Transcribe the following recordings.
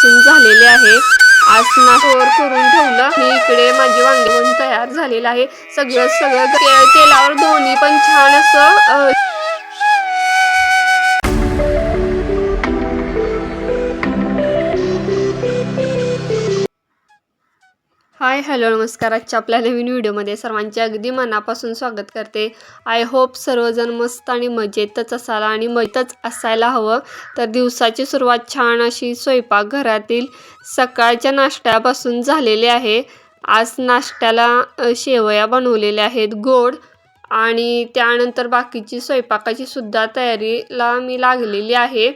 पासून झालेले आहे। आज स्टोअर करून ठेवलं आणि इकडे माझे वांगे तयार झालेलं आहे। सगळं तेलावर दोन्ही पण छान असं हाय हॅलो नमस्कार। आजच्या आपल्या नवीन व्हिडिओमध्ये सर्वांचे अगदी मनापासून स्वागत करते। आय होप सर्वजण मस्त आणि मजेतच असाल आणि मजेतच असायला हवं। तर दिवसाची सुरुवात छान अशी स्वयंपाकघरातील सकाळच्या नाश्त्यापासून झालेली आहे। आज नाश्त्याला शेवया बनवलेल्या आहेत गोड, आणि त्यानंतर बाकीची स्वयंपाकाची सुद्धा तयारीला मी लागलेली आहे।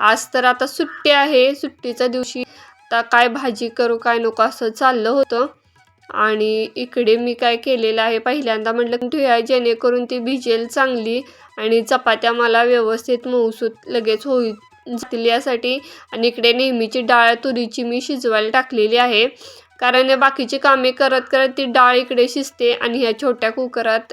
आज तर आता सुट्टी आहे, सुट्टीच्या दिवशी आता काय भाजी करू काय नको असं चाललं होतं। आणि इकडे मी काय केलेलं आहे, पहिल्यांदा म्हटलं ठेवूया जेणेकरून ती भिजेल चांगली आणि चपात्या मला व्यवस्थित मऊसूत लगेच होईल यासाठी। आणि इकडे नेहमीची डाळ तुरीची मी शिजवायला टाकलेली आहे, कारण बाकीची कामे करत करत ती डाळ इकडे शिजते। आणि ह्या छोट्या कुकरात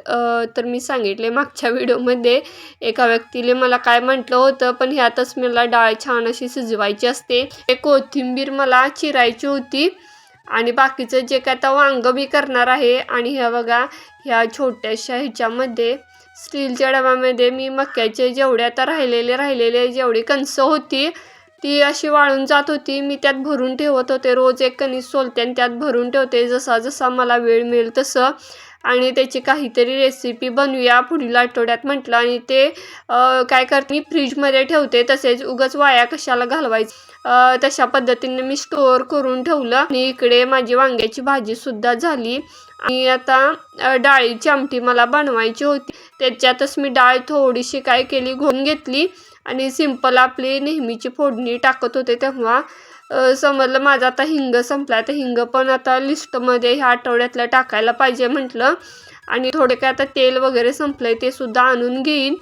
तर मी सांगितले मागच्या व्हिडिओमध्ये एका व्यक्तीने मला काय म्हटलं होतं, पण ह्यातच मला डाळ छान अशी शिजवायची असते। कोथिंबीर मला चिरायची होती आणि बाकीचं जे काय आता वांग मी करणार आहे। आणि ह्या बघा, ह्या छोट्याशा ह्याच्यामध्ये स्टीलच्या डब्यामध्ये मी मक्याचे जेवढे आता राहिलेले जेवढी कणसं होती ती अशी वाळून जात होती, मी त्यात भरून ठेवत होते। रोज एक कणीस सोलते आणि त्यात भरून ठेवते जसा जसा मला वेळ मिळेल तसं। आणि त्याची काहीतरी रेसिपी बनवूया पुढील आठवड्यात म्हटलं, आणि ते काय करते मी फ्रीजमध्ये ठेवते, तसेच उगाच वाया कशाला घालवायचं, तशा पद्धतीने मी स्टोअर करून ठेवलं। आणि इकडे माझी वांग्याची भाजी सुद्धा झाली। आणि आता डाळीची आमटी मला बनवायची होती, त्याच्यातच मी डाळ थोडीशी काय केली घोळून घेतली आणि सिंपल आपली नेहमीची फोडणी टाकत होते। तेव्हा समजलं माझा आता हिंग संपला, तर हिंग पण आता लिस्टमध्ये ह्या आठवड्यातला टाकायला पाहिजे म्हटलं। आणि थोडे काय आता तेल वगैरे संपलंय ते सुद्धा आणून घेईन।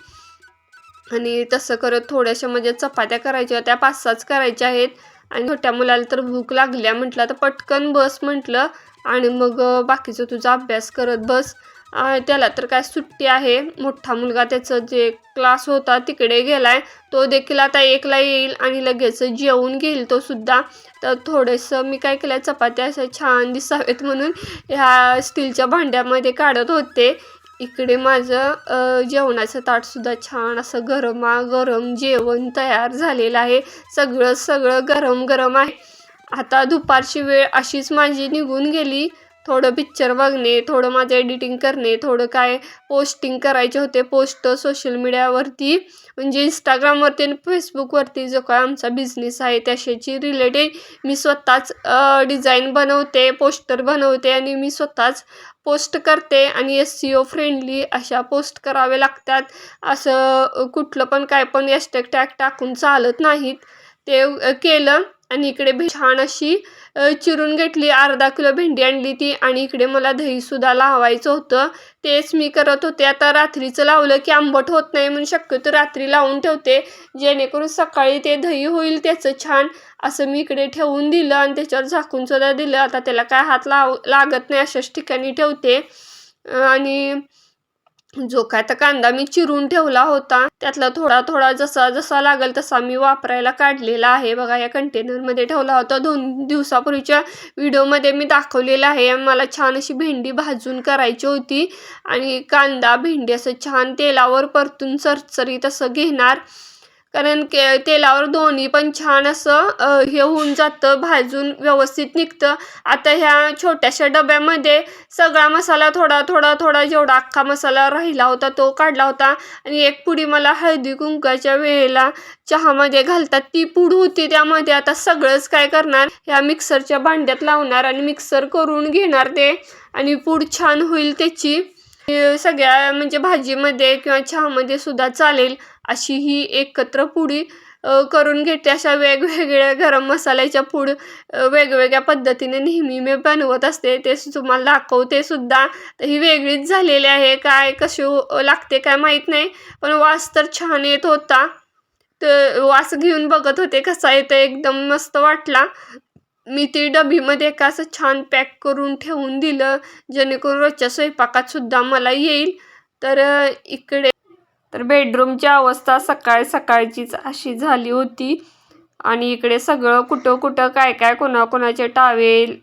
आणि तसं करत थोड्याशा म्हणजे चपात्या करायच्या होत्या, 5-6 करायच्या आहेत। आणि छोट्या मुलाला तर भूक लागल्या, म्हटलं आता पटकन बस म्हटलं आणि मग बाकीचं तुझा अभ्यास करत बस। त्याला तर काय सुट्टी आहे, मोठा मुलगा त्याचं जे क्लास होता तिकडे गेलाय, तो देखील आता 1ला येईल आणि लगेच जेवून घेईल तो सुद्धा। तर थोडंसं मी काय केलं, चपात्या अशा छान दिसावेत म्हणून ह्या स्टीलच्या भांड्यामध्ये काढत होते। इकडे माझं जेवणाचं ताटसुद्धा छान असं गरमागरम जेवण तयार झालेलं आहे। सगळं गरम गरम आहे। आता दुपारची वेळ अशीच माझी निघून गेली, थोडं पिक्चर बघणे, थोडं माझं एडिटिंग करणे, थोडं काय पोस्टिंग करायचे होते पोस्ट सोशल मीडियावरती, म्हणजे इंस्टाग्रामवरती आणि फेसबुकवरती जो काय आमचा बिझनेस आहे त्याच्याशी रिलेटेड मी स्वतःच डिझाईन बनवते, पोस्टर बनवते आणि मी स्वतःच पोस्ट करते। आणि SEO फ्रेंडली अशा पोस्ट करावे लागतात, असं कुठलं पण काय पण हॅशटॅग टॅग टाकून चालत नाहीत। ते केलं आणि इकडे छान अशी चिरून घेतली, अर्धा किलो भेंडी आणली ती, आणि इकडे मला दहीसुद्धा लावायचं होतं, तेच मी करत होते। आता रात्रीचं लावलं की आंबट होत नाही म्हणून शक्यतो रात्री लावून ठेवते, जेणेकरून सकाळी ते दही होईल त्याचं छान असं। मी इकडे ठेवून दिलं आणि त्याच्यावर झाकून सुद्धा दिलं, आता त्याला काय हात लागत नाही अशाच ठिकाणी ठेवते। आणि जो काय तर कांदा मी चिरून ठेवला होता त्यातला थोडा थोडा जसा जसा लागेल तसा मी वापरायला काढलेला आहे। बघा, या कंटेनरमध्ये ठेवला होता, 2 दिवसापूर्वीच्या व्हिडिओमध्ये मी दाखवलेला आहे। मला छान अशी भेंडी भाजून करायची होती आणि कांदा भेंडी असं छान तेलावर परतून चरचरीत असं घेणार, कारण तेलावर दोन्ही पण छान असं हे होऊन जातं, भाजून व्यवस्थित निघतं। आता ह्या छोट्याशा डब्यामध्ये सगळा मसाला थोडा जेवढा अख्खा मसाला राहिला होता तो काढला होता। आणि एक पुडी मला हळदी कुंकाच्या वेळेला चहामध्ये घालतात ती पूड होती त्यामध्ये। आता सगळंच काय करणार, ह्या मिक्सरच्या भांड्यात लावणार आणि मिक्सर करून घेणार ते, आणि पूड छान होईल त्याची। सगळ्या म्हणजे भाजीमध्ये किंवा चहामध्ये सुद्धा चालेल अशी ही एकत्र पुडी करून घेते। अशा वेगवेगळ्या गरम मसाल्याच्या पूड वेगवेगळ्या पद्धतीने नेहमी मी बनवत असते, ते तुम्हाला दाखवते सुद्धा। तर ही वेगळीच झालेली आहे, काय कशी लागते काय माहीत नाही, पण वास तर छान येत होता। तर वास घेऊन बघत होते कसा येतो, एकदम मस्त वाटला। मी ती डबीमध्ये का असं छान पॅक करून ठेवून दिलं, जेणेकरून रोजच्या स्वयंपाकात सुद्धा मला येईल। तर इकडे तर बेडरूमची अवस्था सकाळचीच अशी झाली होती, आणि इकडे सगळं कुठं कुठं काय काय कोणाकोणाचे टावेल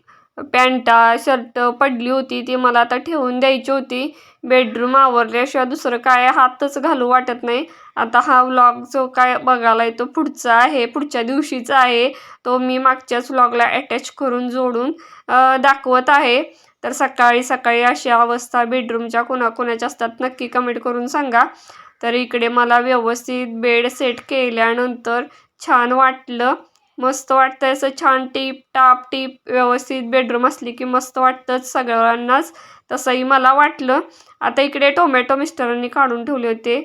पॅन्टा शर्ट पडली होती ती मला आता ठेवून द्यायची होती. बेडरूम आवरल्याशिवाय दुसरं काय हातच घालू वाटत नाही. आता हा व्लॉग जो काय बघायला तो पुढचा आहे, पुढच्या दिवशीचा आहे. तो मी मागच्याच व्लॉगला अटॅच करून जोडून दाखवत आहे. तर सकाळी सकाळी अशी अवस्था बेडरूमच्या कोणाकोणाच्या असतात नक्की कमेंट करून सांगा. तर इकडे मला व्यवस्थित बेड सेट केल्यानंतर छान वाटलं. मस्त वाटतं असं छान टीप व्यवस्थित बेडरूम असली की मस्त वाटतंच सगळ्यांनाच. तसंही मला वाटलं. आता इकडे टोमॅटो मिस्टरांनी काढून ठेवले होते,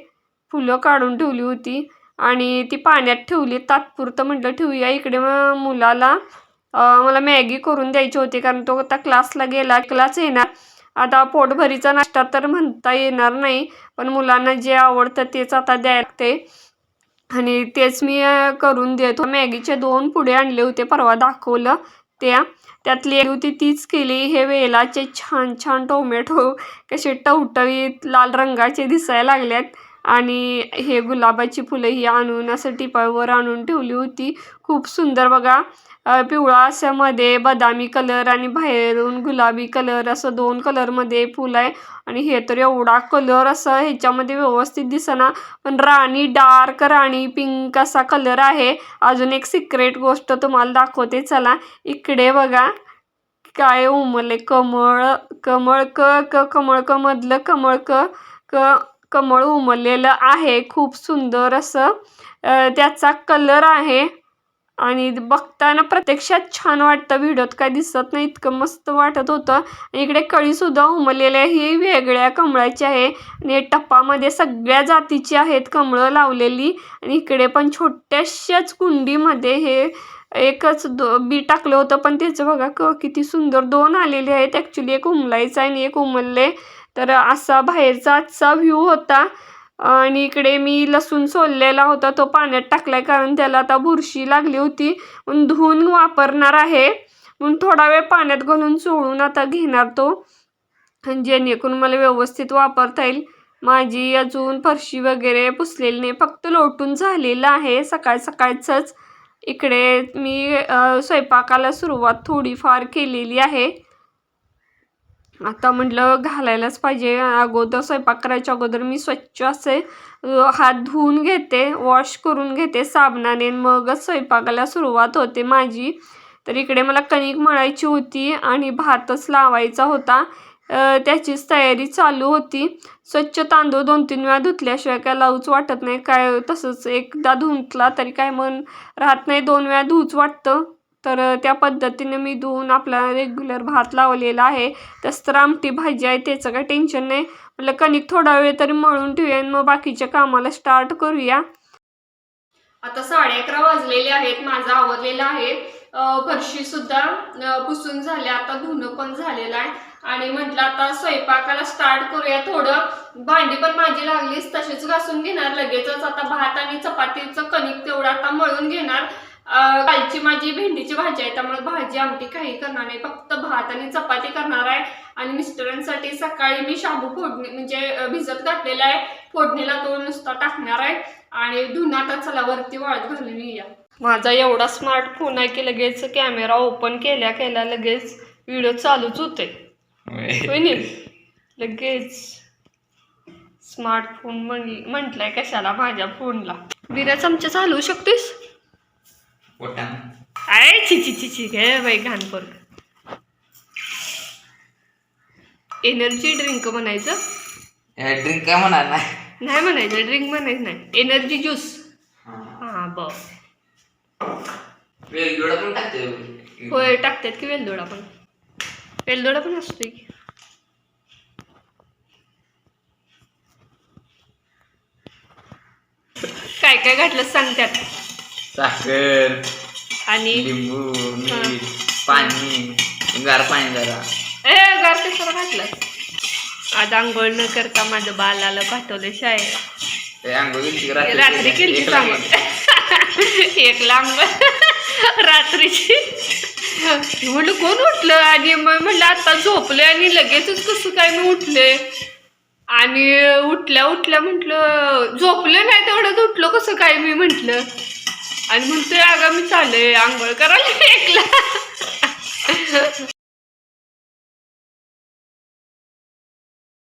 फुलं काढून ठेवली होती आणि ती पाण्यात ठेवली. तात्पुरतं म्हटलं ठेवूया. इकडे मुलाला मला मॅगी करून द्यायची होती कारण तो आता क्लासला गेला, क्लास येणार. आता पोटभरीचा नाश्ता तर म्हणता येणार नाही, पण मुलांना जे आवडतं तेच आता द्यायला लागते आणि तेच मी करून देतो. मॅगीचे 2 पुडे आणले होते, परवा दाखवलं त्यातली एक होती तीच केली. हे वेलाचे छान छान टोमॅटो कसे टवटवीत लाल रंगाचे दिसायला लागल्यात आणि हे गुलाबाची फुलं ही आणून असं टिपावर आणून ठेवली होती. खूप सुंदर बघा, पिवळा असं मध्ये बदामी कलर आणि बाहेरून गुलाबी कलर असं 2 कलरमध्ये फुल आहे. आणि हे तर एवढा कलर असं ह्याच्यामध्ये व्यवस्थित दिसना, पण राणी डार्क राणी पिंक असा कलर आहे. अजून एक सिक्रेट गोष्ट तुम्हाला दाखवते चला. इकडे बघा काय उमलले कमळ, कमळ क मधलं कमळ उमललेलं आहे. खूप सुंदर असं त्याचा कलर आहे आणि बघताना प्रत्यक्षात छान वाटतं. व्हिडिओत काय दिसत नाही इतकं मस्त वाटत होतं. इकडे कळीसुद्धा उमललेली आहे, ही वेगळ्या कमळाची आहे आणि टप्पामध्ये सगळ्या जातीची आहेत कमळं लावलेली. आणि इकडे पण छोट्याशाच कुंडीमध्ये हे एकच बी टाकलं होतं, पण त्याचं बघा किती सुंदर 2 आलेले आहेत. ॲक्च्युली एक उमलायचं आहे आणि एक उमलले. तर असा बाहेरचा आजचा व्ह्यू होता. आणि इकडे मी लसूण सोललेला होता तो पाण्यात टाकलाय कारण त्याला आता बुरशी लागली होती, म्हणून धुवून वापरणार आहे. म्हणून थोडा वेळ पाण्यात घालून चोळून आता घेणार तो, जेणेकरून मला व्यवस्थित वापरता येईल. माझी अजून फरशी वगैरे पुसलेली नाही, फक्त लोटून झालेलं आहे सकाळचंच. इकडे मी स्वयंपाकाला सुरुवात थोडीफार केलेली आहे. आता म्हटलं घालायलाच पाहिजे. अगोदर स्वयंपाक करायच्या अगोदर मी स्वच्छ असे हात धुवून घेते, वॉश करून घेते साबणाने, मगच स्वयंपाकाला सुरुवात होते माझी. तर इकडे मला कणिक मळायची होती आणि भातच लावायचा होता, त्याचीच तयारी चालू होती. स्वच्छ तांदूळ 2-3 वेळा धुतल्याशिवाय काय लावूच वाटत नाही. काय तसंच एकदा धुतला तरी काय मन राहत नाही, 2 वेळा धुवूच वाटतं. तर त्या पद्धतीने मी धुवून आपला रेग्युलर भात लावलेला आहे. तसं तर आमटी भाजी आहे, त्याचं काही टेन्शन नाही. म्हटलं कणिक थोडा वेळ तरी मळून ठेवूया आणि मग बाकीच्या कामाला स्टार्ट करूया. आता 11:30 वाजलेले आहेत. माझं आवरलेलं आहे, फरशी सुद्धा पुसून झाली, आता धुणं पण झालेलं आहे आणि म्हटलं आता स्वयंपाकाला स्टार्ट करूया. थोडं भांडी पण माझी लागलीच तशीच घासून घेणार लगेचच. आता भात आणि चपातीचं कणिक तेवढं आता मळून घेणार. कालची माझी भेंडीची भाजी आहे, त्यामुळे भाजी आमटी काही करणार नाही, फक्त भात आणि चपाती करणार आहे. आणि मिस्टरांसाठी सकाळी मी शाबू फोडणी म्हणजे भिजत घातलेला आहे, फोडणीला तो नुसता टाकणार आहे. आणि धुणं आता चला वरती वाळत घालून येऊया. माझा एवढा स्मार्टफोन आहे की लगेच कॅमेरा ओपन केल्या लगेच व्हिडिओ चालूच होते. लगेच स्मार्टफोन म्हटलाय कशाला माझ्या फोनला. बिना चमचा चालवू शकतेस? अरे चिची घे बाई घाणपर. एनर्जी ड्रिंक म्हणायचं? ड्रिंक काय म्हणा नाही म्हणायचं, ड्रिंक म्हणायचं नाही, एनर्जी ज्यूस. हा बर. वेलदोडा पण टाकते. होय टाकतात की वेलदोडा पण. वेलदोडा पण असतोय की. काय काय घातलं सांग त्यात? साखर आणि लिंबू, मीठ, पाणी, गार पाणी जरा. गार कशाला घातलं? आज आंघोळ न करता माझं बालाला पाठवलं शाळेत. रात्री केली एक लांब रात्रीची. म्हटलं कोण उठलं आणि म्हटलं आता झोपले आणि लगेचच कसं काय मी उठले. आणि उठल्या म्हटलं झोपले नाही तेवढं उठलो कसं काय मी म्हटलं. आणि म्हणतोय अगं मी चालले आंघोळ करायला एकला